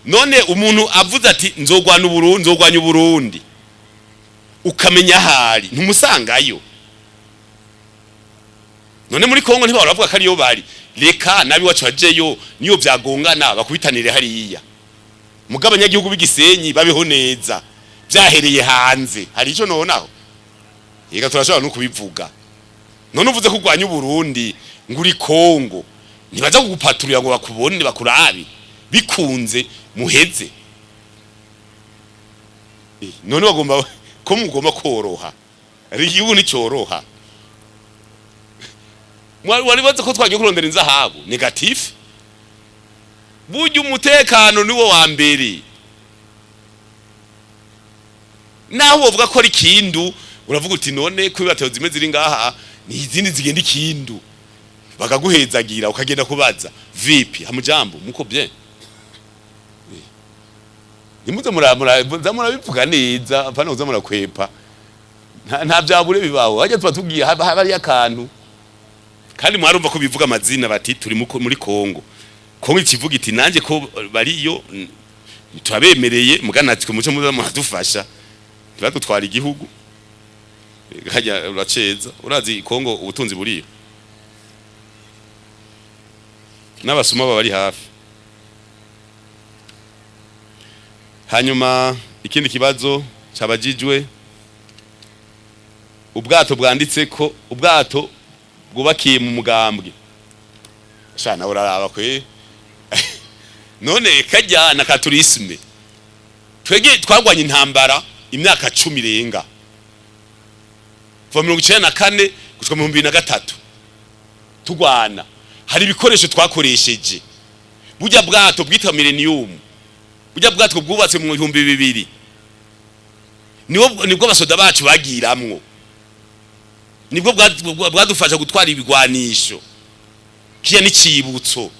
none umuntu avuze ati nzogwanya Uburundi ukamenya hari ntumusangayo none muri Kongo ntibara bavuga ko ariyo bari reka nabi wacu ajeyo niyo vyagongana bakubitanire hariya mugabanya gihugu bigisenyi babeho neza byahereye hanze hari ico nonaho yega turashobora no kubivuga none uvuze kugwanya Uburundi nguri Kongo nibaza kugupaturira ngo bakubone bakurabi bikunze muheze none bagomba ko mugomba koroha rigihugu ni cyoroha wari baze ko twagiye kurondera inzahabu negative burya umutekano niwo wa mbere naho uvuga ko ari kindu uravuga uti none ko bibateo zimeze ziri ngaha ni izindi zigenda ikindu bakaguhezagira ukagenda kubaza vipi hamujambo muko bien nimuze murabivuga neza apana uza murakwepa nta byabure bibaho hajya tuba tugiye haba akantu kandi mwarumva ko bivuga amazina bati turi muri Kongo ikivuga iti nanjye ko bariyo turabemereye muganatike muco muradufasha ntibadutwara igihugu hajya uraceza urazi Kongo ubutunzi buriyo n'abasuma bari hafi hanyuma ikindi kibazo cyabajijwe ubwato bwanditse ko ubwato bwubakiye mu mugambwe shana uraraba kwe none kajya na katurisme twege twagwanye intambara imyaka 10 irenga kuva 1994 gushika mu 2003 tugwana hari ibikoresho twakoresheje burya bwato bwitwa Millennium burya bwato bwubatse mu 2000 nibwo abasoda bacu bagiramwo nibwo bwadufasha gutwara ibigwanisho kiya n'icibutso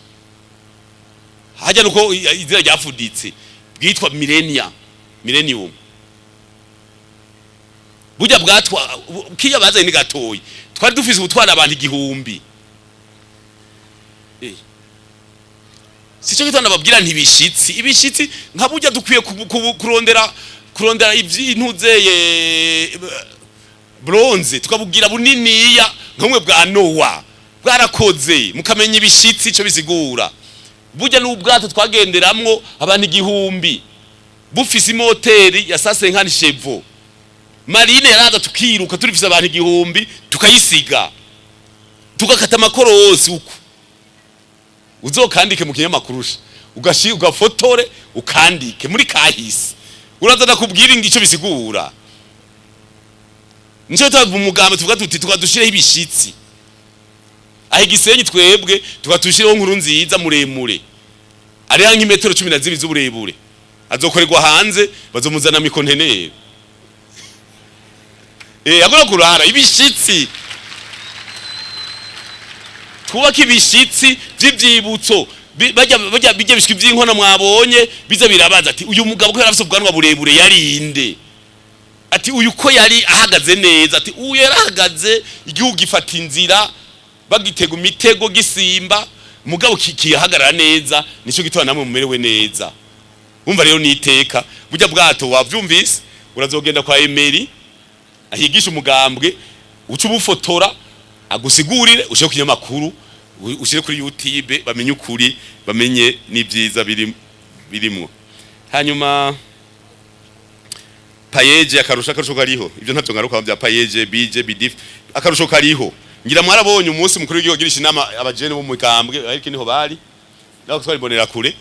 hajya nuko izira ryafuditse bwitwa Millennium burya bwatwa kiya bazaye ni gatoyi twari dufise ubutwara abantu 1000 sico gitanda babwira ntibishitsi ibishitsi nka burya dukwiye kurondera ivyintuzeye bronze tukabugira buniniya nkamwe bwa Noah bwarakoze mukamenya ibishitsi ico bisigura burya n'ubwato twagenderamwo abantu 1000 bufise imoteri ya sase nkani chevo marine yaraza tukiruka turifise abantu 1000 tukayisiga tukakata makorosi uko uzokandike mu kinyamakuru ugafotore ukandike muri kahisi uraza nakubwira ico bisigura nico tavu mugambe tuvuga tuti tukadushiraho ibishitsi aho Gisenyi twebwe tukatushiraho nkuru nziza muremure ari hanki metero 12 z'uburebure azokorerwa hanze bazomuzana mi container agora kurara ibishitsi twubaka ibishitsi vy'ivyibutso bajya bijya bishiki vy'inkona mwabonye biza birabaza ati uyu mugabo ko yarafise ubwanwa burebure yarinde ati uyu ko yari ahagaze neza ati uyu yarahagaze igihugu gifata inzira bagitega imitego gisimba mugabo kihagarara neza nico gitwa namwe mumerewe neza umva rero niteka burya bwato wavyumvise urazogenda kwa Emery ahigisha umugambwe uca ubufotora agusigurire ushye ku kinyamakuru ushire kuri YouTube bamenye ukuri bamenye n'ivyiza biri birimwo. Hanyuma payeje akarusho kariho, ivyo ntavyo ngaruka bya payeje bije bidif akarusho kariho. Ngira mwarabonye umunsi mukuru w'igihugu girisha inama abajene bo mu Mugambwe ariko niho bari nako twari kure.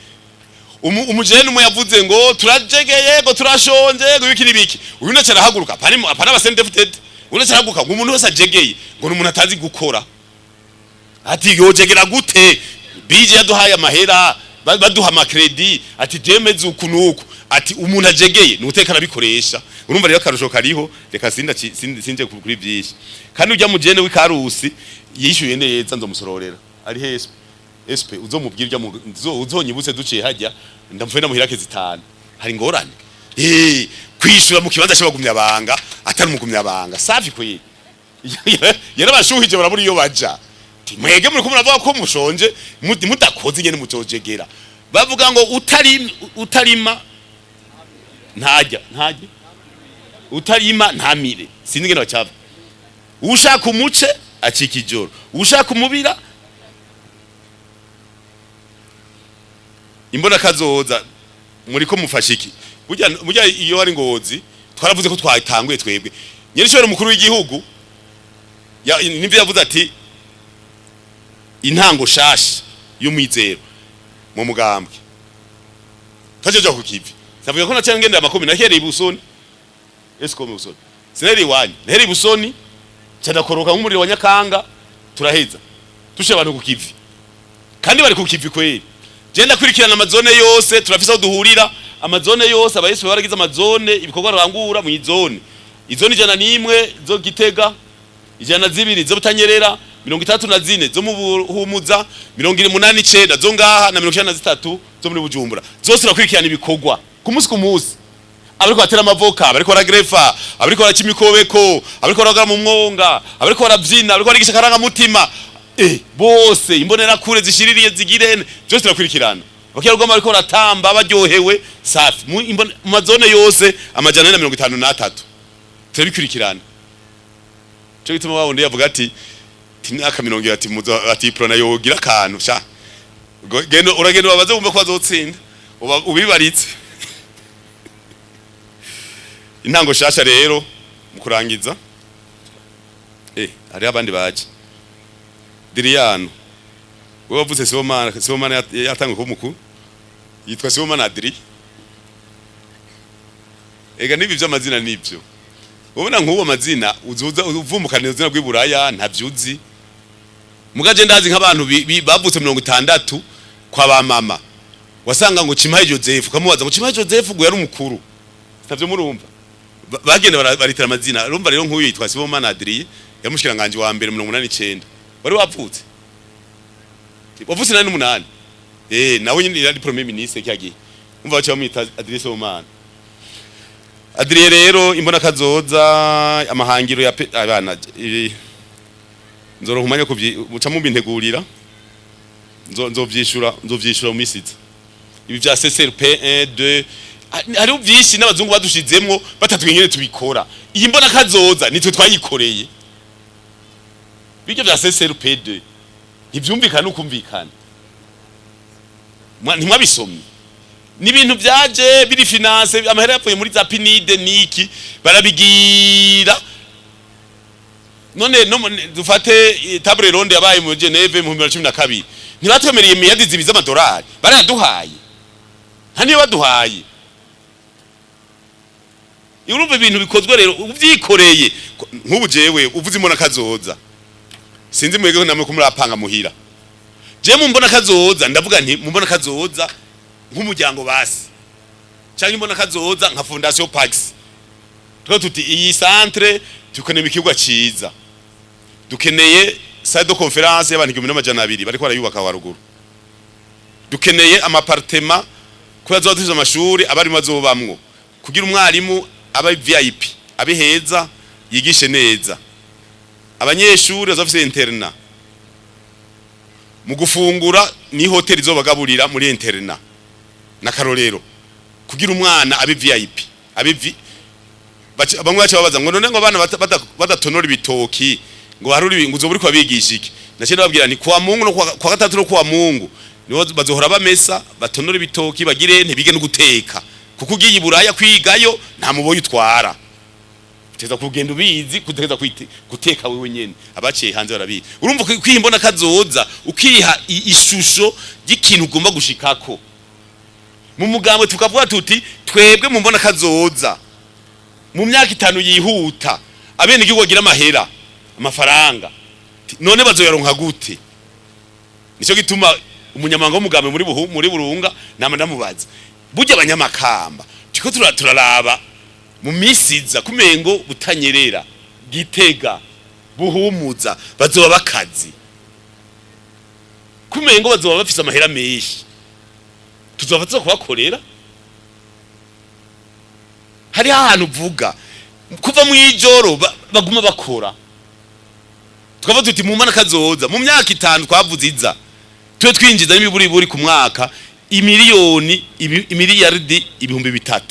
Umujene umwe yavuze ngo turajegeye ngo turashonje ngo ibiki nibiki, uyu naca arahaguruka apana abasendefted, uyu naca arahaguruka ngo umuntu wese ajegeye ngo umuntu atazi gukora, ati yojegera gute bije yaduhaye amahera baduha amakredi, ati jemeze ukunuku, ati umuntu ajegeye n'uteka arabikoresha. Urumva rero akarusho kariho, reka sinje kuri byinshi. Kandi ujya mujene w'ikarusi yishyuye neza nzomusororera ari hespe espe uzomubwira uzonyibutse duciye hajya ndamvuye namuhirake zitanu hari ngorane kwishura mu kibanza cy'abagumya banga atari umugumya banga safi kwe yarabashuhije baraburi iyo baja mwege muri kumuravuga ko mushonje mudakoze nyene muzojegera bavuga ngo utarima ntajya utarima ntamire sinzi ngene bacava ushaka umuce acika ijoro ushaka umubira imbona kazoza muri ko mufashiki burya iyo ari Ngozi twaravuze ko twatanguye twebwe nyirishoro mukuru w'igihugu nivyo yavuze ati intango shashi y'umwizero mu Mugambwe tajeje ku kivi savuga ko nacyangende ngendera amakumi nahereye ibusoni esko mu busoni sinari wanye nahereye ibusoni cyadakoroka nk'umuriro wa Nyakanga turaheza tushe abantu ku kivi kandi bari ku kivi kweri genda kurikirana amazone yose turafisa aho duhurira amazone yose abayese baragize amazone ibikorwa rangura mu izone izone 101 zo Gitega 102 zo Butanyerera 34 zo mu Buhumuza 89 zo ngaha na 93 zo muri Bujumbura zose rakurikirana ibikorwa ku munsi abariko batera amavoka abariko baragrefa abariko barakimikobeko abariko baragara mu mwonga abariko baravyina abariko barigisha karanga mutima bose imbonera kure zishiririye zigirene byose turakurikirana bakiyarugoma ariko ratamba baryohewe safi mu mazone yose amajana 153 turabikurikirana cyo gituma wawundi yavuga ati timyaka 70 ati muzo ati prona yogira kantu sha gendo uragendo babaze umva ko bazotsinda ubibaritse intango shasha rero mukurangiza ari abandi baje Adriano wewe wavuze Sibomana yatangwe ko mukuru yitwa Sibomana Adri ega nibi by'amazina nibyo ubona nk'uwo mazina uzuza uvumukana izina rw'iburaya ntavyuzi mugaje ndazi nk'abantu bavutse 60 kwa ba mama wasanga ngo Chimaye Joseph kamubaza ngo Chimaye Joseph ngo yari umukuru ntavyo murumva bagenda baritira amazina urumva rero nk'uyu yitwa Sibomana Adri yamushikiranganje wa mbere 89 wari wapfutse wapfutse nani 8 nawe nyine yari premier ministre cyagiye umva bacha bamwita Adrien Sibomana Adrien rero imbona kazoza amahangiro ya abana nzoro humanya muca mu bintegurira nzovyishura mu misiza ibi bya CCRP 1 2 hari uvyinshi n'abazungu badushizemwo batatwe nyene tubikora iyi mbona kazoza nitwe twayikoreye bijya bya CCRP 2 ntibyumvikana ukumvikana ntimwabisomye ni ibintu byaje biri finance amahera yapfuye muri za pinide niki barabigira none dufate table ronde yabaye mu Geneve mu 2012 ntibatwemereye miliyari zibiza amadolari baraduhaye hani baduhaye urumva ibintu bikozwe rero uvyikoreye nk'ubu jewe uvuze imbona kazoza sinzi mwege namwe kumurapanga muhira je mumbona kazoza ndavuga nti mumbona kazoza nk'umuryango basi cyangwa imbona kazoza nka Fondation Pax tuti iyi centre tukeneye ikigwa ciza dukeneye salle de conférence y'abantu 1200 bariko barayubaka waruguru dukeneye amapartema kubazo tuzo amashuri abari mazobamwo kugira umwarimu aba VIP abe heza yigishe neza abanyeshuri bazafise interna mu gufungura ni hotel zobagaburira muri interna na karorero kugira umwana abe VIP abe bamwe bacha babaza ngo none ngo abana badatonora ibitoki ngo haruri ngo uzoburi kwa bigisha iki nace nababwira ni kwa Mungu no kwa gatatu no kwa Mungu nibo bazohora bamesa batonora ibitoki bagire ntibige no guteka kuko ugiye iburaya kwigayo nta muboyi utwara teza kugenda ubizi kutegeza guteka wewe nyene abaciye hanze barabizi urumva kwimbona kazoza ukiha ishusho y'ikintu ugomba gushikako mu mugambwe tukavuga tuti twebwe mu mbona kazoza mu myaka 5 yihuta abene igihugu bagira amahera amafaranga none bazoyaronka gute nico gituma umunyamanga w'umugambe muri burunga nama ndamubaza burya abanyamakamba tiko turaraba mu misiza kumengo butanyerera Gitega Buhumuza bazoba bakazi kumengo bazoba bafise amahera menshi tuzofatsa kubakorera hari ahantu uvuga kuva mu ijoro baguma bakora tukava tuti mu mana kazoza mu myaka 5 twavuze iza twe twinjiza n'imiburi ku mwaka imiliyoni imiliyardi ibihumbi 3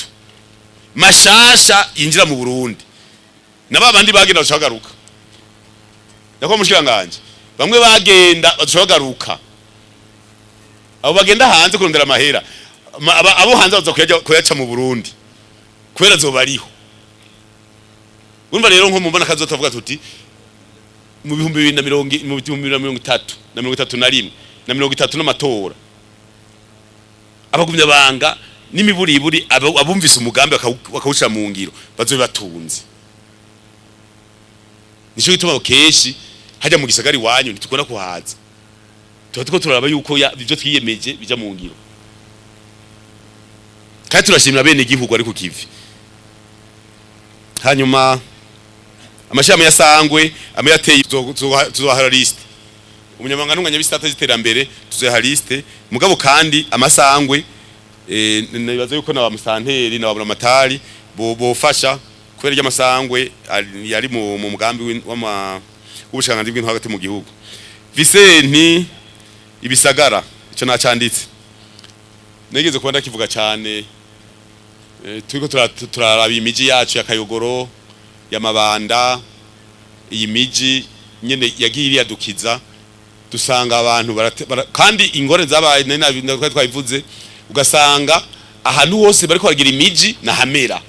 mashasha yinjira mu Burundi nababandi bagenda bashagaruka nako mushikanganje bamwe bagenda bashagaruka abo bagenda hanze kurondera amahera abo hanze baza kuyaca mu Burundi kubera zobariho urumva rero nko mu mbona kazoza tuvuga tuti mu 2030 na 31 na 30 n'amatora abagumya banga n'imiburiburi abumvise umugambi bakawushira mu ngiro bazobe batunze nico gituma keshi hajya mu gisagari wanyu ntitukona kuhaza tuko turaraba yuko ivyo twiyemeje bija mu ngiro kandi turashimira bene igihugu ari ku kivi hanyuma amashami ya Sangwe ameyateye tuzohara liste umunyamanga ntunganya bisata ziterambere tuzohara liste mugabo kandi amasangwe nibaza yuko na bamusanteri na baburamatari bofasha kubera y'amasangwe yari mu mugambi w'ubushanganzi bw'intwaro hagati mu gihugu Vicenti ibisagara ico nacanditse negeze kuba ndakivuga cyane turiko turaraba imiji yacu ya Kayogoro ya Mabanda iyi miji nyene yagiye yadukiza dusanga abantu kandi ingore zabaye nari twabivuze ugasanga ahantu hose bariko bagira imiji na hamera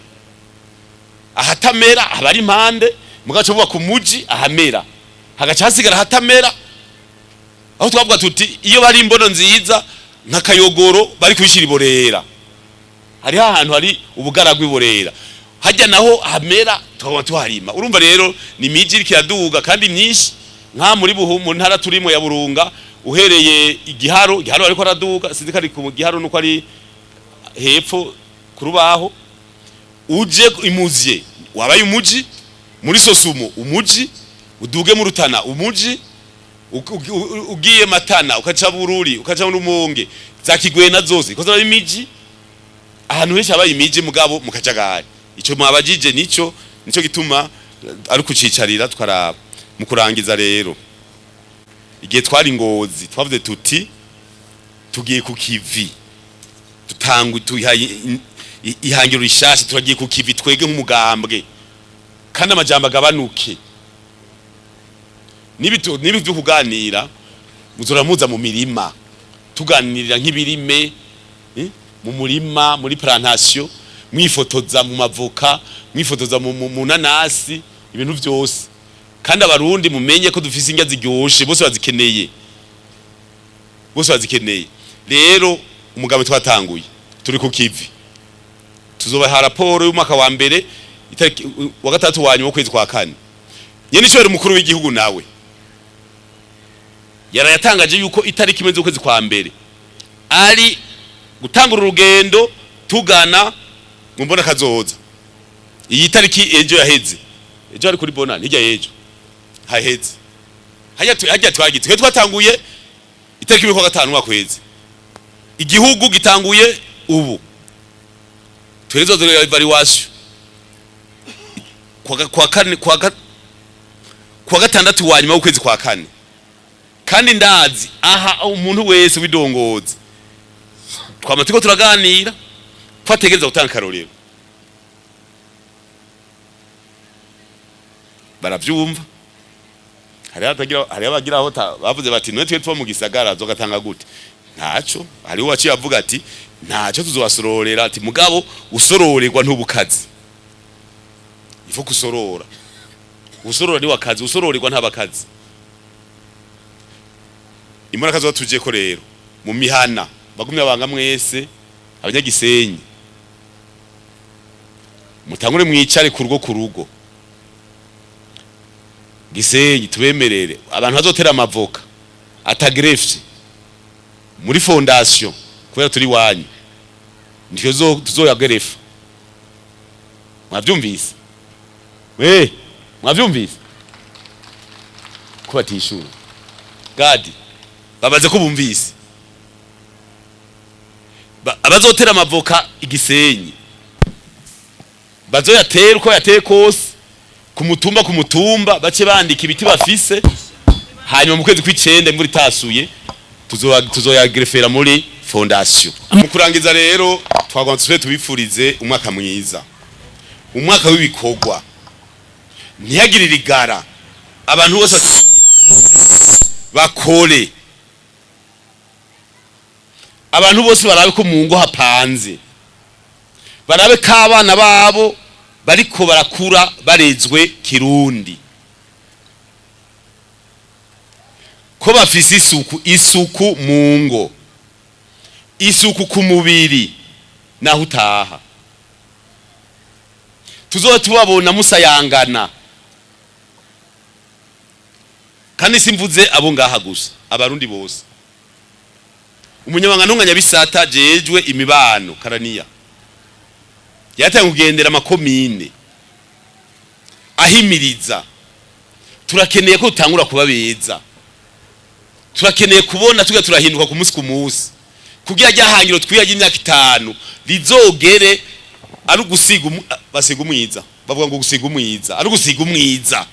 ahatamera abari impande mugaco buba ku muji ahamera hagaca hasigara hatamera aho twavuga tuti iyo bari imbono nziza nka Kayogoro bari kubishira iborera hari ahantu hari ubugaragwa iborera hajya naho hamera tukaba tuharima urumva rero ni miji iri kiraduga kandi myinshi nka muri mu ntara turimo ya Burunga uhereye igiharo ariko araduga sinzi kari ku giharo nuko ari hepfo kurubaho uje imuzye wabaye umuji muri Sosumo umuji uduge mu Rutana umuji ugiye Matana ukaca Bururi ukaca Rumonge zakigwena zose koza imiji ahantu henshi abaye imiji mugabo mukajagari ico mwabajije nico gituma ari kucicarira twaraba mu kurangiza rero igihe twari Ngozi twavuze tuti tugiye ku kivi tutangu ihangiro rishasha turagiye ku kivi twege nk'umugambwe kandi amajambo agabanuke nibi kuganira muzoramuza mu mirima tuganirira nk'ibirime mu murima muri plantation mwifotoza mu mavoka mwifotoza mu nanasi ibintu byose kandi abarundi mumenye ko dufise indya ziryoshe bose bazikeneye rero umugambi twatanguye turi ku kivi tuzobaha raporo y'umwaka wa mbere wa gatatu wa nyuma kwezi kwa kane nyene nico yari mukuru w'igihugu nawe yarayatangaje yuko itariki imeze ukwezi kwa mbere ari gutangura urugendo tugana mu mbona kazoza iyi tariki ejo yaheze ejo ari kuri bonani hirya yejo haheze hajya twagitse twatanguye itariki y'uko gatanu wa kwezi igihugu gitanguye ubu twerezo de evaluation kwa gatandatu wa nyuma w'ukwezi kwa kane kandi ndazi aha umuntu wese widongoza twamatiko turaganira twategereza gutanga karorero baravyumva hari abagira aho bavuze bati none twe tuva mu gisagara zogatanga gute ntaco hariho waciye avuga ati ntaco tuzobasororera ati mugabo usororerwa ntubukazi ifo kusorora usorora ni wakazi usororerwa ntabakazi imana kazo tuje ko rero mu mihana bagumye abanga mwese abanyagisenyi mutangure mwicare ku rugo Gisenyi tubemerere abantu bazotera amavoka atagrefye muri fondation kubera turi wanyu ndiyo tuzoyagerefa mwavyumvise mwavyumvise ko batishura gadi babaze ko bumvise abazotera amavoka igisenyi bazoyatera uko yateye kose ku mutumba bace bandika ibiti bafise hanyuma mu kwezi kw'icenda imvura itasuye tuzoyagrefera muri fondation mu kurangiza rero twagomba tubifurize umwaka mwiza umwaka w'ibikorwa ntiyagirire igara abantu bose bakore abantu bose barabe ko mu ngo hapanze barabe ko abana babo bariko barakura barezwe kirundi ko bafise isuku mu ngo isuku ku mubiri naho utaha tuzoba tubabona musayangana kandi simvuze abo ngaha gusa abarundi bose umunyamabanga ntunganya bisata jejwe imibano karaniya yatanga kugendera amakomine ahimiriza turakeneye ko tutangura kuba beza turakeneye kubona tuga turahinduka ku munsi ku munsi kugira ryahangiro twiyaje imyaka 5 rizogere ari gusiga basiga umwiza bavuga ngo gusiga umwiza ari gusiga umwiza